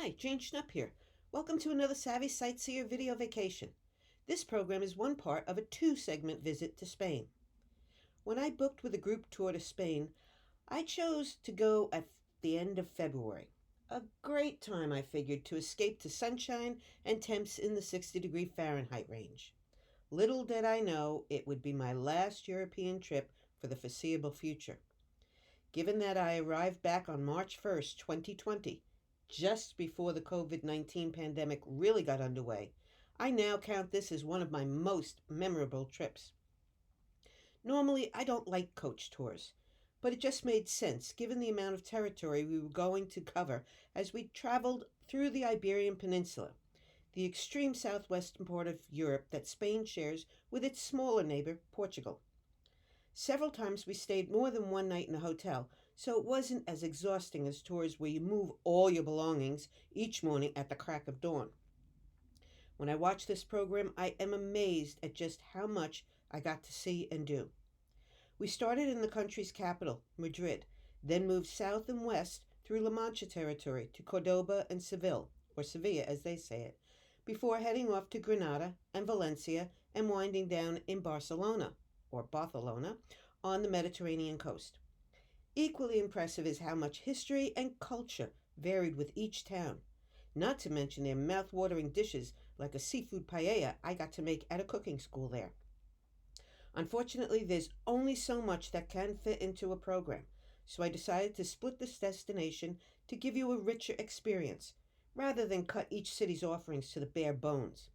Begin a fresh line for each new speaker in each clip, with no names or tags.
Hi, Jane Schnupp here. Welcome to another Savvy Sightseer video vacation. This program is one part of a two-segment visit to Spain. When I booked with a group tour to Spain, I chose to go at the end of February. A great time, I figured, to escape to sunshine and temps in the 60-degree Fahrenheit range. Little did I know it would be my last European trip for the foreseeable future. Given that I arrived back on March 1st, 2020, just before the COVID-19 pandemic really got underway, I now count this as one of my most memorable trips. Normally, I don't like coach tours, but it just made sense given the amount of territory we were going to cover as we traveled through the Iberian Peninsula, the extreme southwestern part of Europe that Spain shares with its smaller neighbor, Portugal. Several times we stayed more than one night in a hotel, so it wasn't as exhausting as tours where you move all your belongings each morning at the crack of dawn. When I watch this program, I am amazed at just how much I got to see and do. We started in the country's capital, Madrid, then moved south and west through La Mancha territory to Cordoba and Seville, or Sevilla as they say it, before heading off to Granada and Valencia and winding down in Barcelona, or Barcelona, on the Mediterranean coast. Equally impressive is how much history and culture varied with each town, not to mention their mouth-watering dishes like a seafood paella I got to make at a cooking school there. Unfortunately, there's only so much that can fit into a program, so I decided to split this destination to give you a richer experience, rather than cut each city's offerings to the bare bones.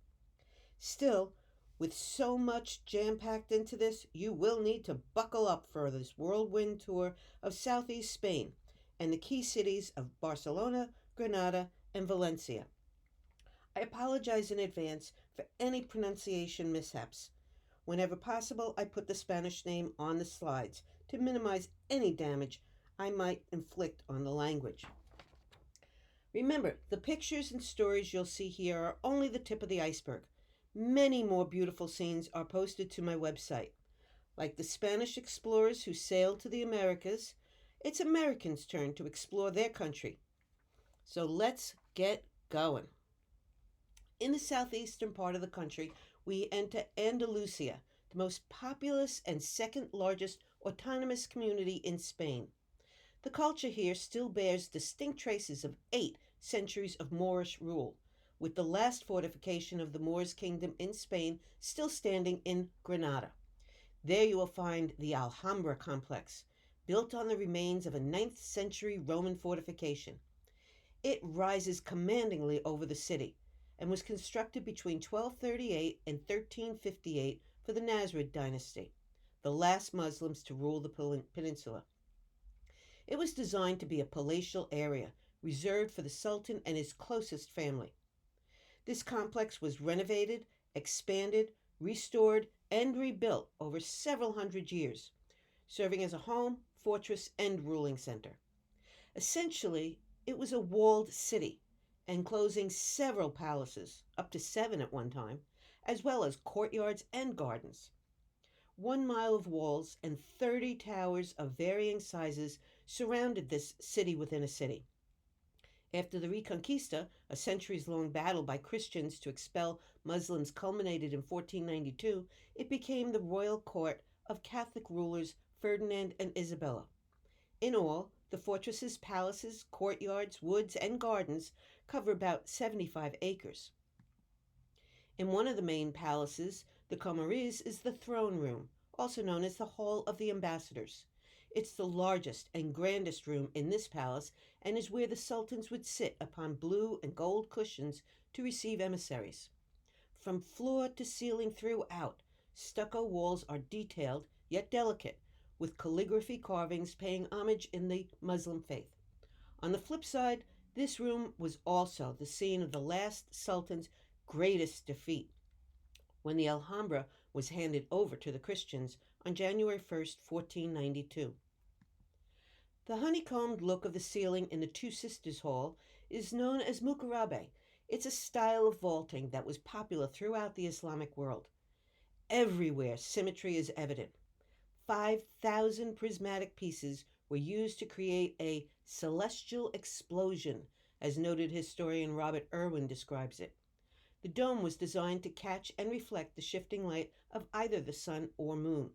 Still, with so much jam-packed into this, you will need to buckle up for this whirlwind tour of southeast Spain and the key cities of Barcelona, Granada, and Valencia. I apologize in advance for any pronunciation mishaps. Whenever possible, I put the Spanish name on the slides to minimize any damage I might inflict on the language. Remember, the pictures and stories you'll see here are only the tip of the iceberg. Many more beautiful scenes are posted to my website. Like the Spanish explorers who sailed to the Americas, it's Americans' turn to explore their country. So let's get going. In the southeastern part of the country, we enter Andalusia, the most populous and second largest autonomous community in Spain. The culture here still bears distinct traces of 8 centuries of Moorish rule, with the last fortification of the Moors' kingdom in Spain still standing in Granada. There you will find the Alhambra complex, built on the remains of a 9th century Roman fortification. It rises commandingly over the city and was constructed between 1238 and 1358 for the Nasrid dynasty, the last Muslims to rule the peninsula. It was designed to be a palatial area reserved for the Sultan and his closest family. This complex was renovated, expanded, restored, and rebuilt over several hundred years, serving as a home, fortress, and ruling center. Essentially, it was a walled city, enclosing several palaces, up to 7 at one time, as well as courtyards and gardens. 1 mile of walls and 30 towers of varying sizes surrounded this city within a city. After the Reconquista, a centuries-long battle by Christians to expel Muslims culminated in 1492, it became the royal court of Catholic rulers Ferdinand and Isabella. In all, the fortress's palaces, courtyards, woods, and gardens cover about 75 acres. In one of the main palaces, the Comoriz, is the throne room, also known as the Hall of the Ambassadors. It's the largest and grandest room in this palace and is where the sultans would sit upon blue and gold cushions to receive emissaries. From floor to ceiling throughout, stucco walls are detailed yet delicate, with calligraphy carvings paying homage in the Muslim faith. On the flip side, this room was also the scene of the last sultan's greatest defeat, when the Alhambra was handed over to the Christians on January 1st, 1492. The honeycombed look of the ceiling in the Two Sisters Hall is known as muqarabe. It's a style of vaulting that was popular throughout the Islamic world. Everywhere symmetry is evident. 5,000 prismatic pieces were used to create a celestial explosion as noted historian Robert Irwin describes it. The dome was designed to catch and reflect the shifting light of either the sun or moon.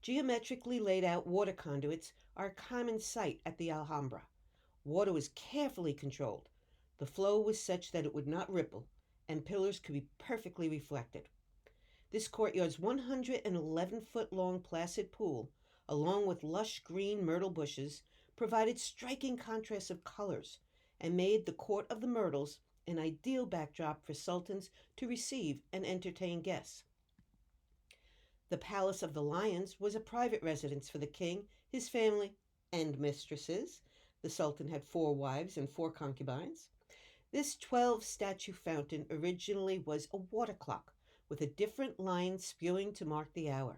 Geometrically laid out water conduits are a common sight at the Alhambra. Water was carefully controlled. The flow was such that it would not ripple, and pillars could be perfectly reflected. This courtyard's 111-foot long placid pool, along with lush green myrtle bushes, provided striking contrasts of colors and made the Court of the Myrtles an ideal backdrop for sultans to receive and entertain guests. The Palace of the Lions was a private residence for the king, his family, and mistresses. The sultan had 4 wives and 4 concubines. This 12-statue fountain originally was a water clock with a different line spewing to mark the hour.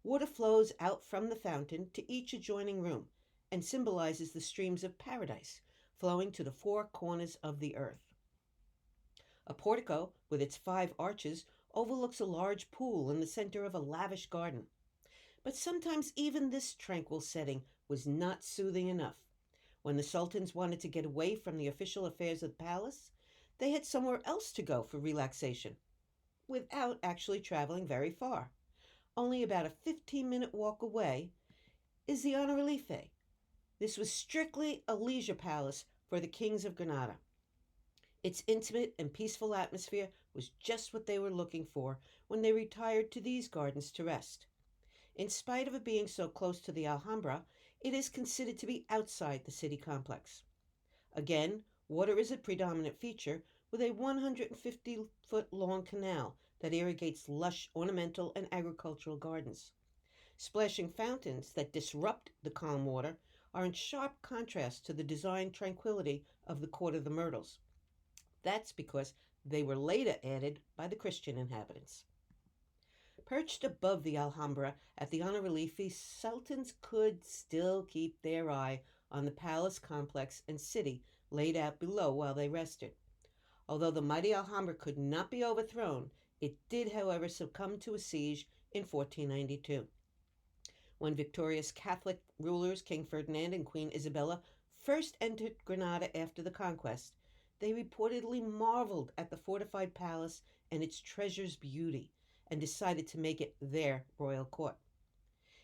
Water flows out from the fountain to each adjoining room and symbolizes the streams of paradise flowing to the 4 corners of the earth. A portico with its 5 arches overlooks a large pool in the center of a lavish garden. But sometimes even this tranquil setting was not soothing enough. When the sultans wanted to get away from the official affairs of the palace, they had somewhere else to go for relaxation, without actually traveling very far. Only about a 15-minute walk away is the Honoralife. This was strictly a leisure palace for the kings of Granada. Its intimate and peaceful atmosphere was just what they were looking for when they retired to these gardens to rest. In spite of it being so close to the Alhambra, it is considered to be outside the city complex. Again, water is a predominant feature, with a 150-foot-long canal that irrigates lush ornamental and agricultural gardens. Splashing fountains that disrupt the calm water are in sharp contrast to the design tranquility of the Court of the Myrtles. That's because they were later added by the Christian inhabitants. Perched above the Alhambra at the Honoralife, sultans could still keep their eye on the palace complex and city laid out below while they rested. Although the mighty Alhambra could not be overthrown, it did, however, succumb to a siege in 1492. When victorious Catholic rulers King Ferdinand and Queen Isabella first entered Granada after the conquest, they reportedly marveled at the fortified palace and its treasure's beauty, and decided to make it their royal court.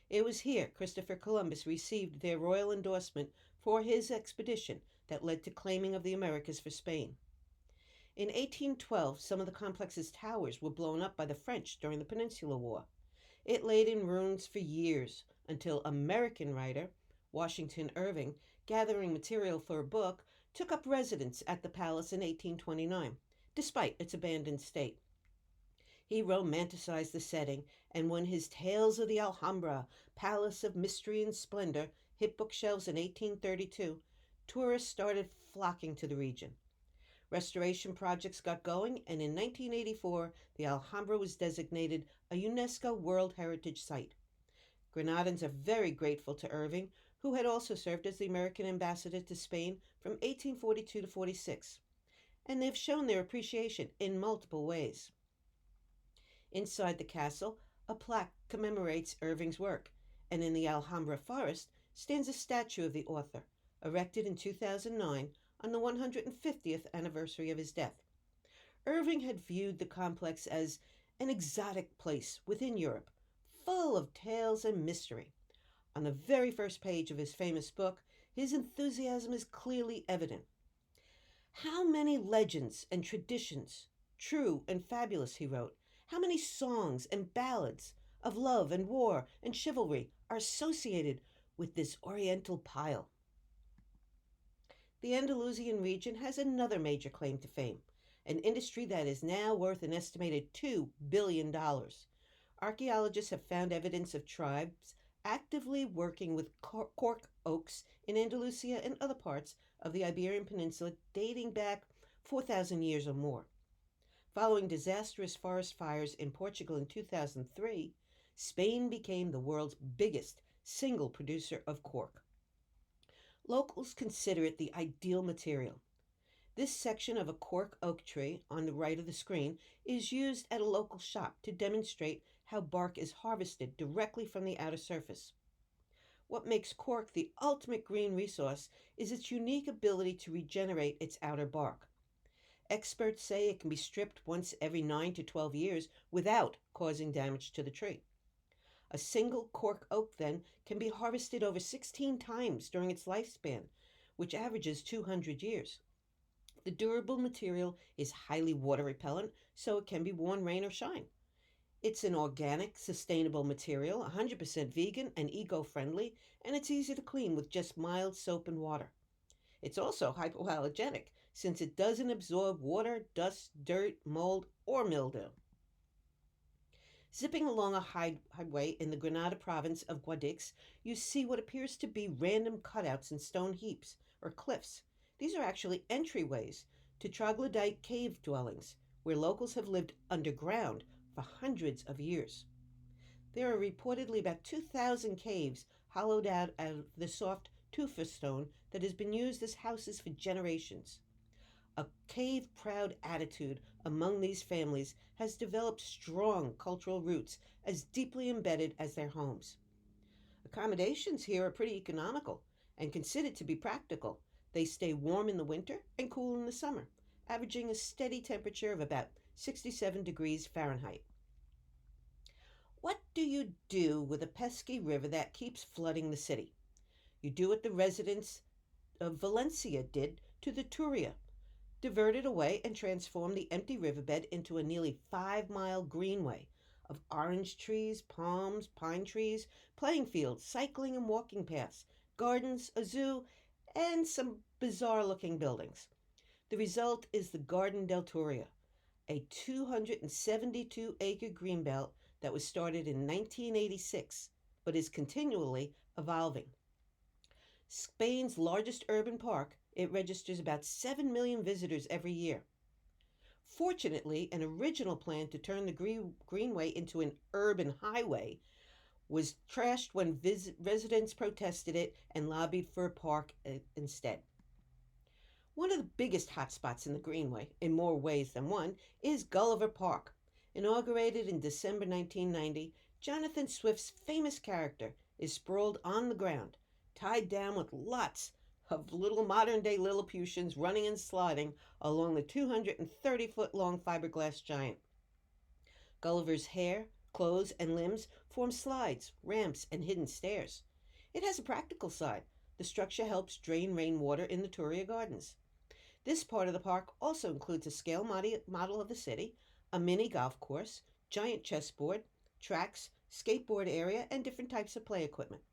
It was here Christopher Columbus received their royal endorsement for his expedition that led to claiming of the Americas for Spain. In 1812, some of the complex's towers were blown up by the French during the Peninsular War. It laid in ruins for years until American writer Washington Irving, gathering material for a book, took up residence at the palace in 1829, despite its abandoned state. He romanticized the setting, and when his Tales of the Alhambra, Palace of Mystery and Splendor, hit bookshelves in 1832, tourists started flocking to the region. Restoration projects got going, and in 1984, the Alhambra was designated a UNESCO World Heritage Site. Grenadans are very grateful to Irving, who had also served as the American ambassador to Spain from 1842 to 46, and they've shown their appreciation in multiple ways. Inside the castle, a plaque commemorates Irving's work, and in the Alhambra forest stands a statue of the author, erected in 2009 on the 150th anniversary of his death. Irving had viewed the complex as an exotic place within Europe, full of tales and mystery. On the very first page of his famous book, his enthusiasm is clearly evident. How many legends and traditions, true and fabulous, he wrote, how many songs and ballads of love and war and chivalry are associated with this oriental pile. The Andalusian region has another major claim to fame, an industry that is now worth an estimated $2 billion. Archaeologists have found evidence of tribes actively working with cork oaks in Andalusia and other parts of the Iberian Peninsula dating back 4,000 years or more. Following disastrous forest fires in Portugal in 2003, Spain became the world's biggest single producer of cork. Locals consider it the ideal material. This section of a cork oak tree on the right of the screen is used at a local shop to demonstrate how bark is harvested directly from the outer surface. What makes cork the ultimate green resource is its unique ability to regenerate its outer bark. Experts say it can be stripped once every 9 to 12 years without causing damage to the tree. A single cork oak, then, can be harvested over 16 times during its lifespan, which averages 200 years. The durable material is highly water repellent, so it can be worn rain or shine. It's an organic, sustainable material, 100% vegan and eco-friendly, and it's easy to clean with just mild soap and water. It's also hypoallergenic, since it doesn't absorb water, dust, dirt, mold, or mildew. Zipping along a highway in the Granada province of Guadix, you see what appears to be random cutouts in stone heaps or cliffs. These are actually entryways to troglodyte cave dwellings, where locals have lived underground for hundreds of years. There are reportedly about 2,000 caves hollowed out of the soft tufa stone that has been used as houses for generations. A cave proud attitude among these families has developed strong cultural roots as deeply embedded as their homes. Accommodations here are pretty economical and considered to be practical. They stay warm in the winter and cool in the summer, averaging a steady temperature of about 67 degrees Fahrenheit. What do you do with a pesky river that keeps flooding the city? You do what the residents of Valencia did to the Turia: divert it away and transform the empty riverbed into a nearly 5-mile greenway of orange trees, palms, pine trees, playing fields, cycling and walking paths, gardens, a zoo, and some bizarre looking buildings. The result is the Garden del Turia, a 272-acre greenbelt that was started in 1986 but is continually evolving. Spain's largest urban park, it registers about 7 million visitors every year. Fortunately, an original plan to turn the greenway into an urban highway was trashed when residents protested it and lobbied for a park instead. One of the biggest hotspots in the greenway, in more ways than one, is Gulliver Park. Inaugurated in December 1990, Jonathan Swift's famous character is sprawled on the ground, tied down with lots of little modern-day Lilliputians running and sliding along the 230-foot-long fiberglass giant. Gulliver's hair, clothes, and limbs form slides, ramps, and hidden stairs. It has a practical side. The structure helps drain rainwater in the Turia Gardens. This part of the park also includes a scale model of the city, a mini golf course, giant chessboard, tracks, skateboard area, and different types of play equipment.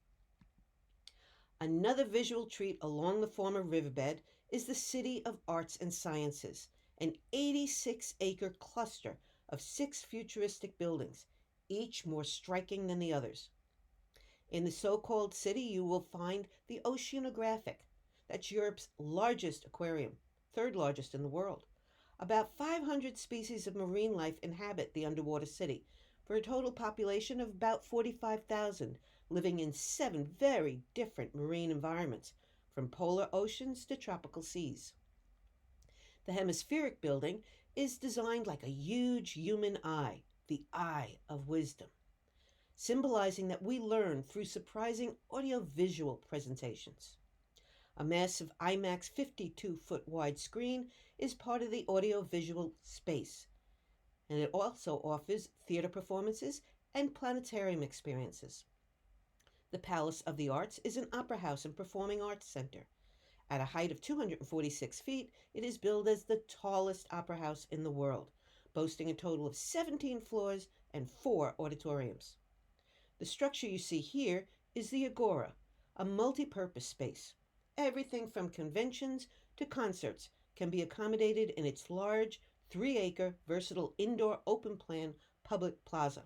Another visual treat along the former riverbed is the City of Arts and Sciences, an 86-acre cluster of 6 futuristic buildings, each more striking than the others. In the so-called city, you will find the Oceanographic. That's Europe's largest aquarium, third largest in the world. About 500 species of marine life inhabit the underwater city, for a total population of about 45,000, living in 7 very different marine environments, from polar oceans to tropical seas. The hemispheric building is designed like a huge human eye, the eye of wisdom, symbolizing that we learn through surprising audiovisual presentations. A massive IMAX 52-foot wide screen is part of the audiovisual space, and it also offers theater performances and planetarium experiences. The Palace of the Arts is an opera house and performing arts center. At a height of 246 feet, it is billed as the tallest opera house in the world, boasting a total of 17 floors and 4 auditoriums. The structure you see here is the Agora, a multi-purpose space. Everything from conventions to concerts can be accommodated in its large, 3-acre, versatile indoor open-plan public plaza.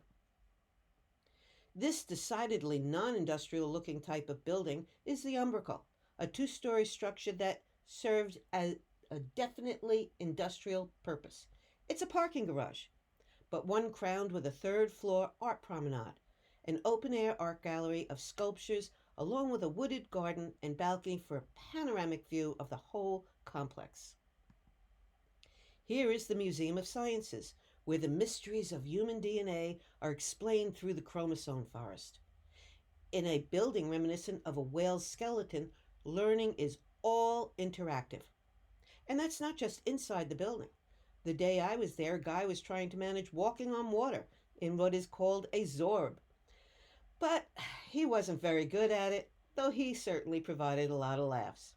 This decidedly non-industrial looking type of building is the Umbracal, a 2-story structure that serves as a definitely industrial purpose. It's a parking garage, but one crowned with a 3rd-floor art promenade, an open-air art gallery of sculptures, along with a wooded garden and balcony for a panoramic view of the whole complex. Here is the Museum of Sciences, where the mysteries of human DNA are explained through the chromosome forest. In a building reminiscent of a whale's skeleton, learning is all interactive. And that's not just inside the building. The day I was there, a guy was trying to manage walking on water in what is called a zorb. But he wasn't very good at it, though he certainly provided a lot of laughs.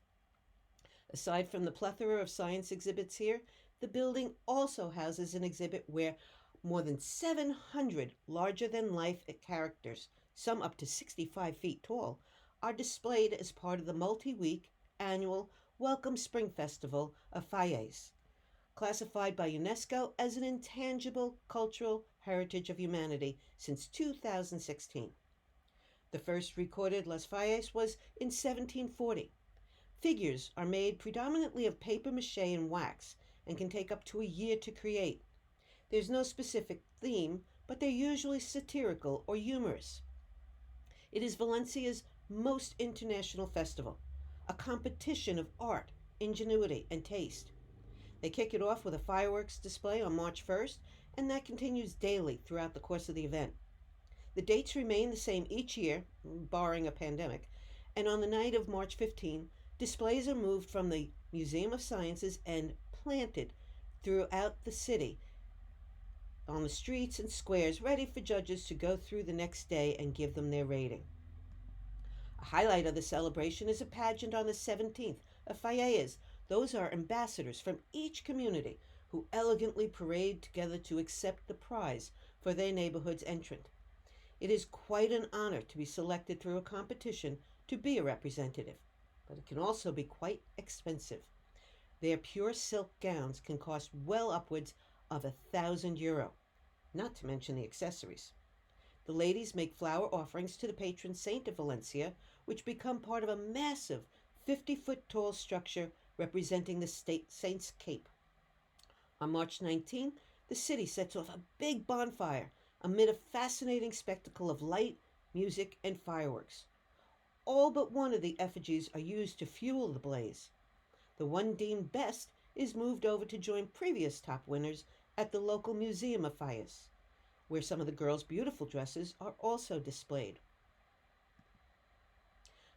Aside from the plethora of science exhibits here, the building also houses an exhibit where more than 700 larger than life characters, some up to 65 feet tall, are displayed as part of the multi week annual Welcome Spring Festival of Fayez, classified by UNESCO as an intangible cultural heritage of humanity since 2016. The first recorded Las Falles was in 1740. Figures are made predominantly of paper mache and wax and can take up to a year to create. There's no specific theme, but they're usually satirical or humorous. It is Valencia's most international festival, a competition of art, ingenuity, and taste. They kick it off with a fireworks display on March 1st, and that continues daily throughout the course of the event. The dates remain the same each year, barring a pandemic, and on the night of March 15, displays are moved from the Museum of Sciences and planted throughout the city on the streets and squares, ready for judges to go through the next day and give them their rating. A highlight of the celebration is a pageant on the 17th of Fayez. Those are ambassadors from each community who elegantly parade together to accept the prize for their neighborhood's entrant. It is quite an honor to be selected through a competition to be a representative, but it can also be quite expensive. Their pure silk gowns can cost well upwards of €1,000, not to mention the accessories. The ladies make flower offerings to the patron saint of Valencia, which become part of a massive 50-foot tall structure representing the state saint's cape. On March 19, the city sets off a big bonfire amid a fascinating spectacle of light, music, and fireworks. All but one of the effigies are used to fuel the blaze. The one deemed best is moved over to join previous top winners at the local Museum of Fayez, where some of the girls' beautiful dresses are also displayed.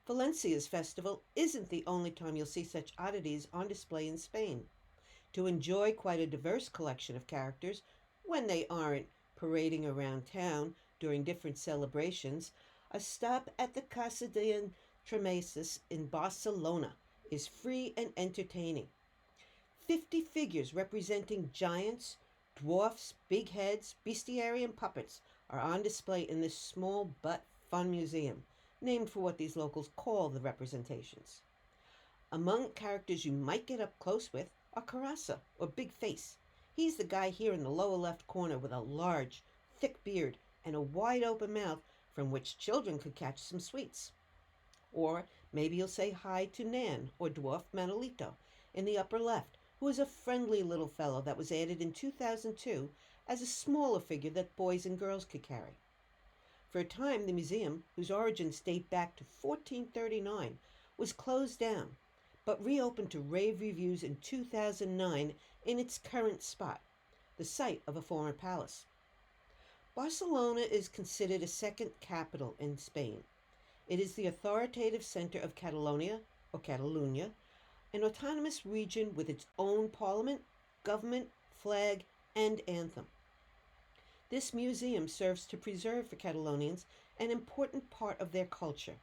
Valencia's festival isn't the only time you'll see such oddities on display in Spain. To enjoy quite a diverse collection of characters, when they aren't parading around town during different celebrations, a stop at the Casa de Entremeses in Barcelona is free and entertaining. 50 figures representing giants, dwarfs, big heads, bestiary, and puppets are on display in this small but fun museum, named for what these locals call the representations. Among characters you might get up close with are Carassa, or Big Face. He's the guy here in the lower left corner with a large, thick beard and a wide open mouth from which children could catch some sweets. Or maybe you'll say hi to Nan, or Dwarf Manolito, in the upper left, who is a friendly little fellow that was added in 2002 as a smaller figure that boys and girls could carry. For a time, the museum, whose origins date back to 1439, was closed down, but reopened to rave reviews in 2009 in its current spot, the site of a former palace. Barcelona is considered a second capital in Spain. It is the authoritative center of Catalonia, or Catalunya, an autonomous region with its own parliament, government, flag, and anthem. This museum serves to preserve for Catalonians an important part of their culture,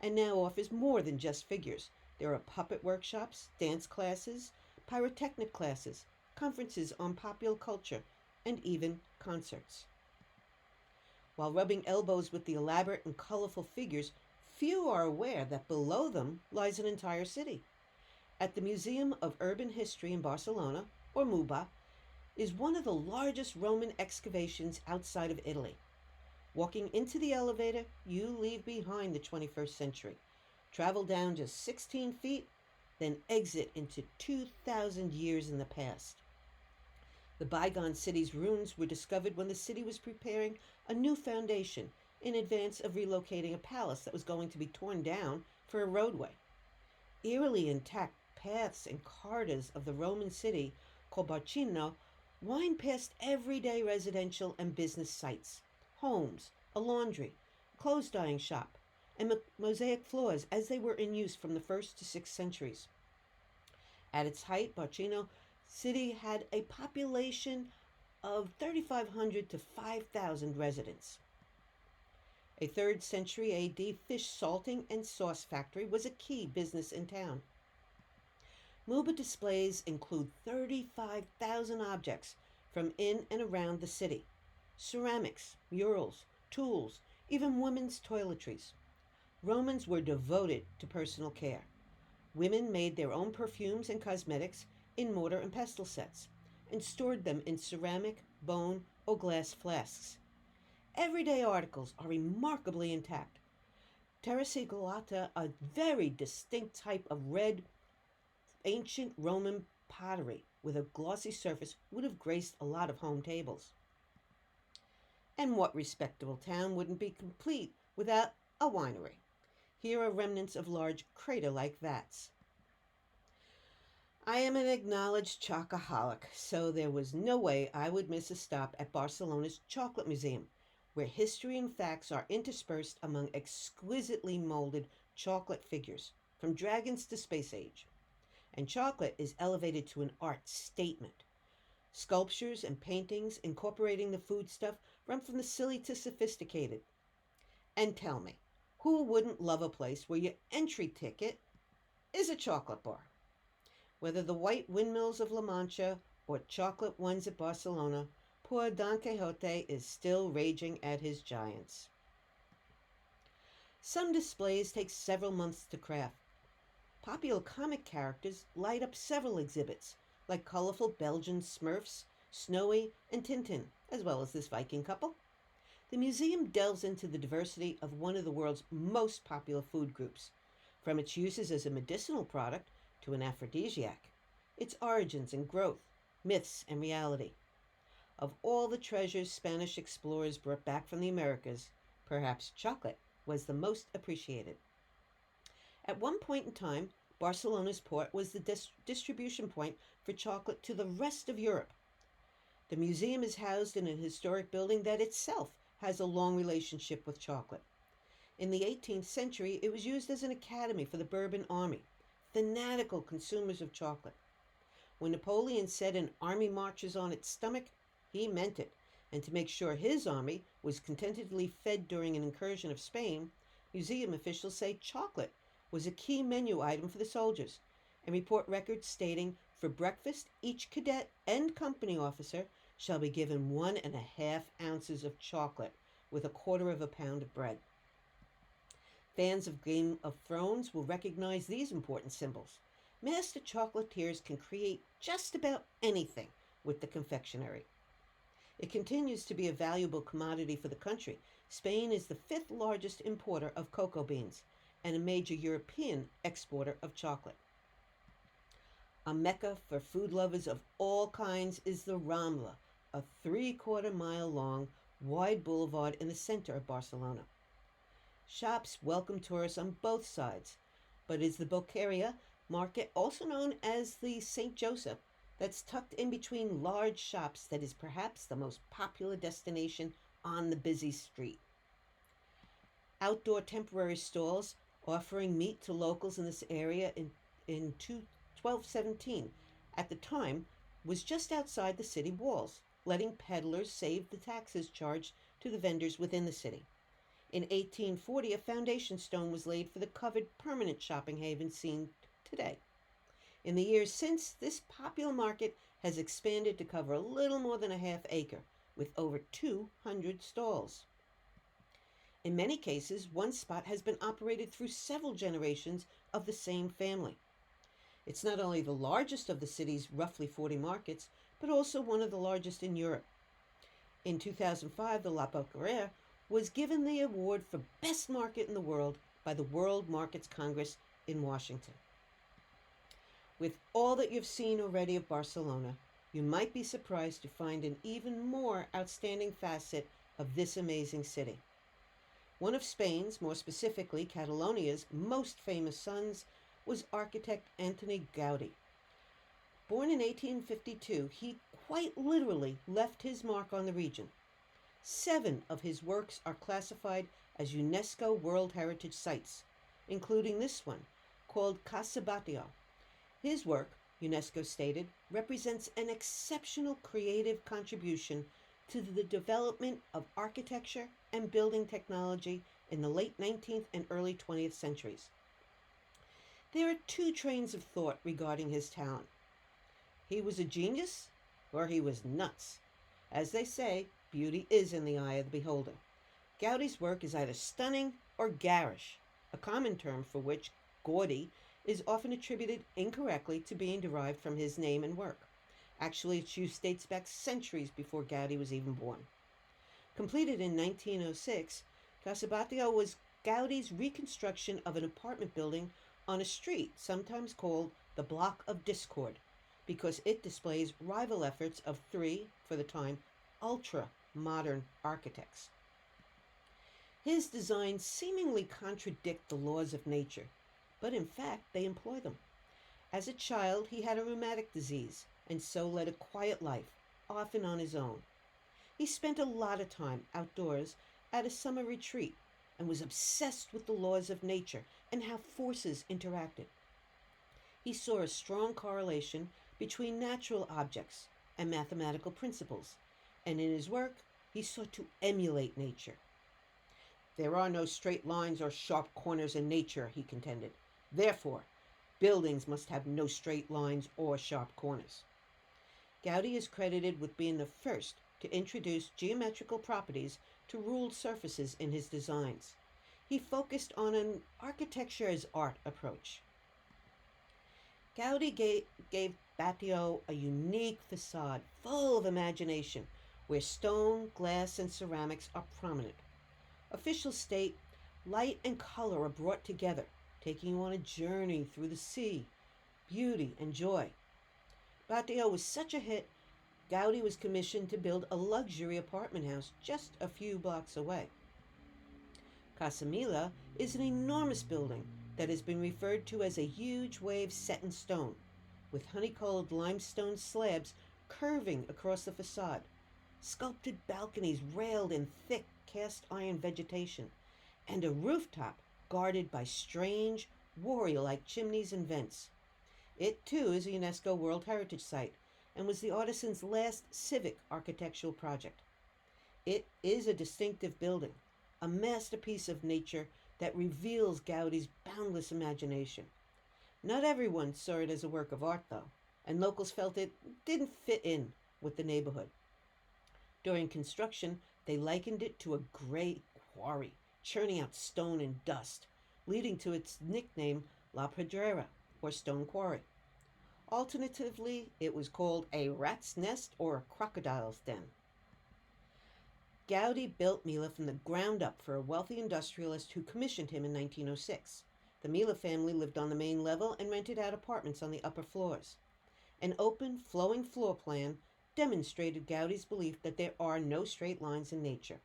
and now offers more than just figures. There are puppet workshops, dance classes, pyrotechnic classes, conferences on popular culture, and even concerts. While rubbing elbows with the elaborate and colorful figures, few are aware that below them lies an entire city. At the Museum of Urban History in Barcelona, or MUBA, is one of the largest Roman excavations outside of Italy. Walking into the elevator, you leave behind the 21st century. Travel down just 16 feet, then exit into 2,000 years in the past. The bygone city's ruins were discovered when the city was preparing a new foundation in advance of relocating a palace that was going to be torn down for a roadway. Eerily intact paths and corridors of the Roman city called Barcino wind past everyday residential and business sites, homes, a laundry, clothes dyeing shop, and mosaic floors as they were in use from the 1st to 6th centuries. At its height, Barcino city had a population of 3,500 to 5,000 residents. A 3rd century AD fish salting and sauce factory was a key business in town. Muba displays include 35,000 objects from in and around the city: ceramics, murals, tools, even women's toiletries. Romans were devoted to personal care. Women made their own perfumes and cosmetics in mortar and pestle sets and stored them in ceramic, bone, or glass flasks. Everyday articles are remarkably intact. Terracigolata, a very distinct type of red ancient Roman pottery with a glossy surface, would have graced a lot of home tables. And what respectable town wouldn't be complete without a winery? Here are remnants of large crater-like vats. I am an acknowledged chocoholic, so there was no way I would miss a stop at Barcelona's Chocolate Museum, where history and facts are interspersed among exquisitely molded chocolate figures, from dragons to space age. And chocolate is elevated to an art statement. Sculptures and paintings incorporating the foodstuff run from the silly to sophisticated. And tell me, who wouldn't love a place where your entry ticket is a chocolate bar? Whether the white windmills of La Mancha or chocolate ones at Barcelona, poor Don Quixote is still raging at his giants. Some displays take several months to craft. Popular comic characters light up several exhibits, like colorful Belgian Smurfs, Snowy, and Tintin, as well as this Viking couple. The museum delves into the diversity of one of the world's most popular food groups, from its uses as a medicinal product to an aphrodisiac, its origins and growth, myths and reality. Of all the treasures Spanish explorers brought back from the Americas, perhaps chocolate was the most appreciated. At one point in time, Barcelona's port was the distribution point for chocolate to the rest of Europe. The museum is housed in a historic building that itself has a long relationship with chocolate. In the 18th century, it was used as an academy for the Bourbon army, fanatical consumers of chocolate. When Napoleon said an army marches on its stomach, he meant it, and to make sure his army was contentedly fed during an incursion of Spain, museum officials say chocolate was a key menu item for the soldiers, and report records stating for breakfast each cadet and company officer shall be given 1.5 ounces of chocolate with 1/4 pound of bread. Fans of Game of Thrones will recognize these important symbols. Master chocolatiers can create just about anything with the confectionery. It continues to be a valuable commodity for the country. Spain is the 5th largest importer of cocoa beans and a major European exporter of chocolate. A mecca for food lovers of all kinds is the Rambla, a 3/4 mile long, wide boulevard in the center of Barcelona. Shops welcome tourists on both sides, but is the Boqueria market, also known as the St. Joseph, that's tucked in between large shops, that is perhaps the most popular destination on the busy street. Outdoor temporary stalls offering meat to locals in this area in 1217 at the time was just outside the city walls, letting peddlers save the taxes charged to the vendors within the city. In 1840, a foundation stone was laid for the covered permanent shopping haven seen today. In the years since, this popular market has expanded to cover a little more than a half acre, with over 200 stalls. In many cases, one spot has been operated through several generations of the same family. It's not only the largest of the city's roughly 40 markets, but also one of the largest in Europe. In 2005, the La Boqueria was given the award for Best Market in the World by the World Markets Congress in Washington. With all that you've seen already of Barcelona, you might be surprised to find an even more outstanding facet of this amazing city. One of Spain's, more specifically Catalonia's, most famous sons was architect Antoni Gaudí. Born in 1852, he quite literally left his mark on the region. 7 of his works are classified as UNESCO World Heritage Sites, including this one, called Casa Batlló. His work, UNESCO stated, represents an exceptional creative contribution to the development of architecture and building technology in the late 19th and early 20th centuries. There are two trains of thought regarding his talent. He was a genius, or he was nuts. As they say, beauty is in the eye of the beholder. Gaudi's work is either stunning or garish, a common term for which, gaudy, is often attributed incorrectly to being derived from his name and work. Actually, its use dates back centuries before Gaudi was even born. Completed in 1906, Casa Batlló was Gaudi's reconstruction of an apartment building on a street sometimes called the Block of Discord, because it displays rival efforts of three, for the time, ultra-modern architects. His designs seemingly contradict the laws of nature, but in fact they employ them. As a child, he had a rheumatic disease, and so led a quiet life, often on his own. He spent a lot of time outdoors at a summer retreat and was obsessed with the laws of nature and how forces interacted. He saw a strong correlation between natural objects and mathematical principles, and in his work, he sought to emulate nature. There are no straight lines or sharp corners in nature, he contended. Therefore, buildings must have no straight lines or sharp corners. Gaudi is credited with being the first to introduce geometrical properties to ruled surfaces in his designs. He focused on an architecture as art approach. Gaudi gave Batlló a unique facade full of imagination, where stone, glass, and ceramics are prominent. Officials state, light and color are brought together, taking you on a journey through the sea, beauty, and joy. Batlló was such a hit, Gaudi was commissioned to build a luxury apartment house just a few blocks away. Casa Mila is an enormous building that has been referred to as a huge wave set in stone, with honeycombed limestone slabs curving across the facade, sculpted balconies railed in thick cast iron vegetation, and a rooftop guarded by strange, warrior-like chimneys and vents. It, too, is a UNESCO World Heritage Site and was the artisan's last civic architectural project. It is a distinctive building, a masterpiece of nature that reveals Gaudi's boundless imagination. Not everyone saw it as a work of art, though, and locals felt it didn't fit in with the neighborhood. During construction, they likened it to a great quarry, churning out stone and dust, leading to its nickname La Pedrera, or Stone Quarry. Alternatively, it was called a rat's nest or a crocodile's den. Gaudi built Mila from the ground up for a wealthy industrialist who commissioned him in 1906. The Mila family lived on the main level and rented out apartments on the upper floors. An open, flowing floor plan demonstrated Gaudi's belief that there are no straight lines in nature.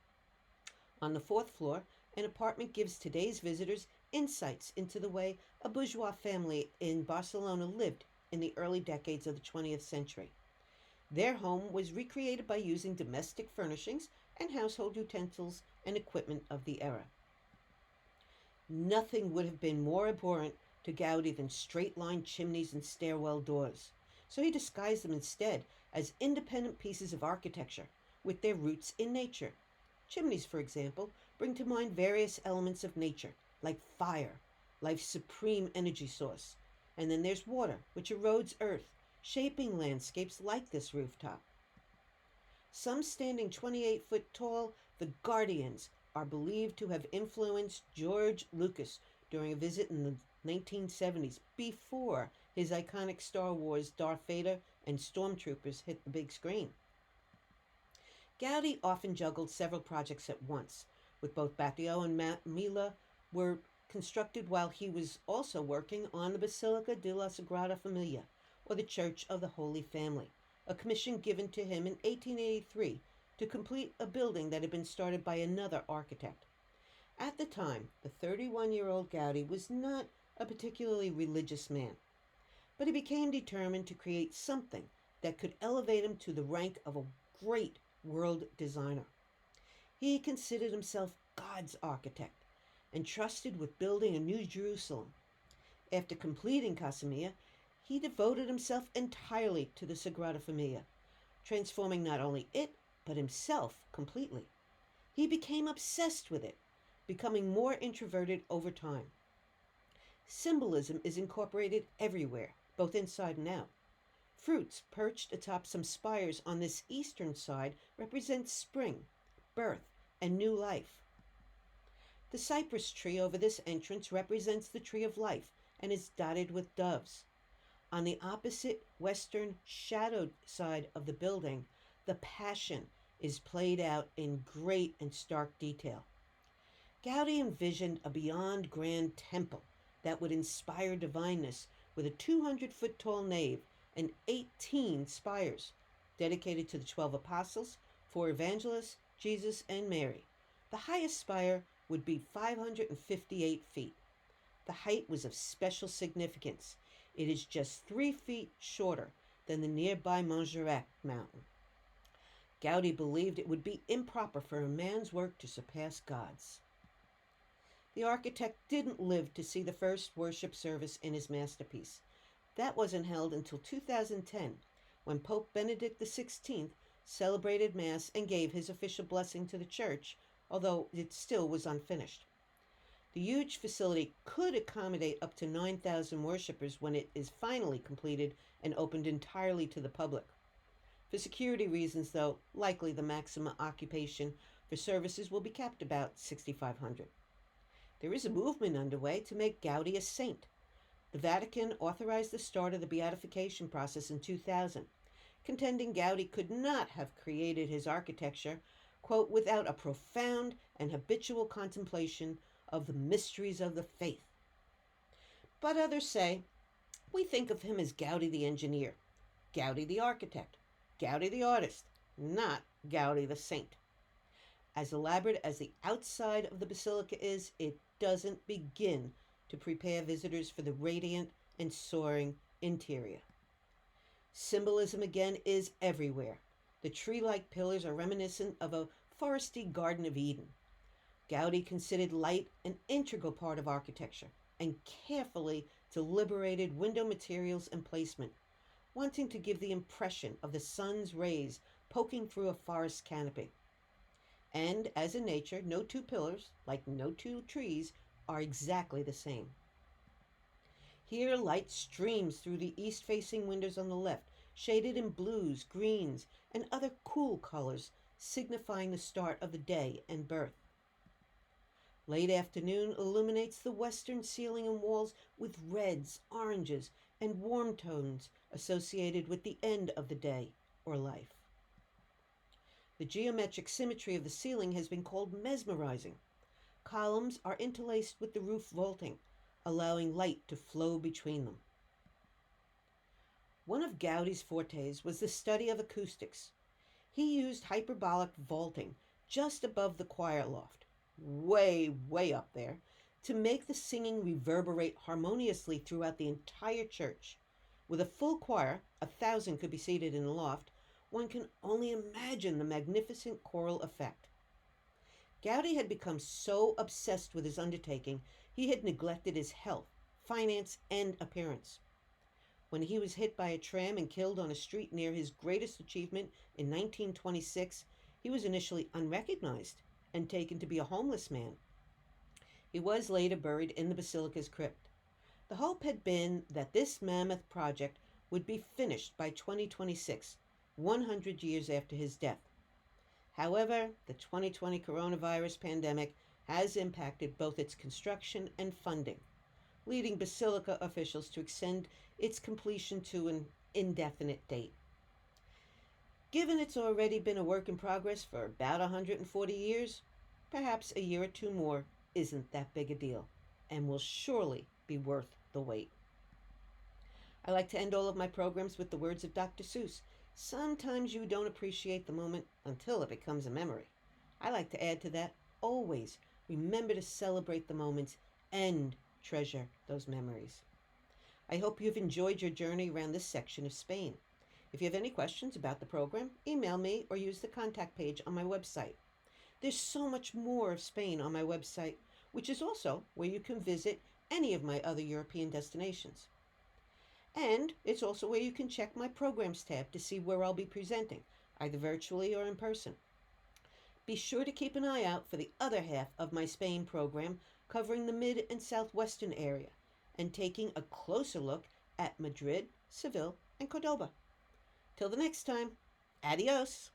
On the fourth floor, an apartment gives today's visitors insights into the way a bourgeois family in Barcelona lived in the early decades of the 20th century. Their home was recreated by using domestic furnishings and household utensils and equipment of the era. Nothing would have been more abhorrent to Gaudi than straight-line chimneys and stairwell doors, so he disguised them instead as independent pieces of architecture with their roots in nature. Chimneys, for example, bring to mind various elements of nature, like fire, life's supreme energy source. And then there's water, which erodes earth, shaping landscapes like this rooftop. Some standing 28 foot tall, the Guardians are believed to have influenced George Lucas during a visit in the 1970s, before his iconic Star Wars Darth Vader and Stormtroopers hit the big screen. Gaudi often juggled several projects at once, with both Batlló and Mila were constructed while he was also working on the Basilica de la Sagrada Familia, or the Church of the Holy Family, a commission given to him in 1883 to complete a building that had been started by another architect. At the time, the 31-year-old Gaudi was not a particularly religious man, but he became determined to create something that could elevate him to the rank of a great world designer. He considered himself God's architect, entrusted with building a new Jerusalem. After completing Casa Mia, he devoted himself entirely to the Sagrada Familia, transforming not only it, but himself completely. He became obsessed with it, becoming more introverted over time. Symbolism is incorporated everywhere, both inside and out. Fruits perched atop some spires on this eastern side represent spring, birth, and new life. The cypress tree over this entrance represents the tree of life and is dotted with doves. On the opposite western shadowed side of the building, the Passion is played out in great and stark detail. Gaudi envisioned a beyond grand temple that would inspire divineness with a 200-foot tall nave and 18 spires, dedicated to the 12 apostles, 4 evangelists, Jesus, and Mary. The highest spire would be 558 feet. The height was of special significance. It is just 3 feet shorter than the nearby Montserrat mountain. Gaudi believed it would be improper for a man's work to surpass God's. The architect didn't live to see the first worship service in his masterpiece. That wasn't held until 2010, when Pope Benedict XVI celebrated Mass and gave his official blessing to the church, although it still was unfinished. The huge facility could accommodate up to 9,000 worshippers when it is finally completed and opened entirely to the public. For security reasons, though, likely the maximum occupation for services will be capped about 6,500. There is a movement underway to make Gaudi a saint. The Vatican authorized the start of the beatification process in 2000, contending Gaudi could not have created his architecture, quote, without a profound and habitual contemplation of the mysteries of the faith. But others say, we think of him as Gaudi the engineer, Gaudi the architect, Gaudi the artist, not Gaudi the saint. As elaborate as the outside of the basilica is, it doesn't begin to prepare visitors for the radiant and soaring interior. Symbolism again is everywhere. The tree-like pillars are reminiscent of a foresty Garden of Eden. Gaudi considered light an integral part of architecture and carefully deliberated window materials and placement, wanting to give the impression of the sun's rays poking through a forest canopy. And as in nature, no two pillars, like no two trees, are exactly the same. Here, light streams through the east-facing windows on the left, shaded in blues, greens, and other cool colors, signifying the start of the day and birth. Late afternoon illuminates the western ceiling and walls with reds, oranges, and warm tones associated with the end of the day or life. The geometric symmetry of the ceiling has been called mesmerizing. Columns are interlaced with the roof vaulting, allowing light to flow between them. One of Gaudi's fortes was the study of acoustics. He used hyperbolic vaulting just above the choir loft, way up there, to make the singing reverberate harmoniously throughout the entire church. With a full choir, 1,000 could be seated in the loft, one can only imagine the magnificent choral effect. Gaudi had become so obsessed with his undertaking, he had neglected his health, finance, and appearance. When he was hit by a tram and killed on a street near his greatest achievement in 1926, he was initially unrecognized and taken to be a homeless man. He was later buried in the basilica's crypt. The hope had been that this mammoth project would be finished by 2026, 100 years after his death. However, the 2020 coronavirus pandemic has impacted both its construction and funding, leading basilica officials to extend its completion to an indefinite date. Given it's already been a work in progress for about 140 years, perhaps a year or two more isn't that big a deal, and will surely be worth the wait. I like to end all of my programs with the words of Dr. Seuss. Sometimes you don't appreciate the moment until it becomes a memory. I like to add to that, always remember to celebrate the moments and treasure those memories. I hope you've enjoyed your journey around this section of Spain. If you have any questions about the program, email me or use the contact page on my website. There's so much more of Spain on my website, which is also where you can visit any of my other European destinations. And it's also where you can check my programs tab to see where I'll be presenting, either virtually or in person. Be sure to keep an eye out for the other half of my Spain program covering the mid and southwestern area and taking a closer look at Madrid, Seville, and Cordoba. Till the next time, adios!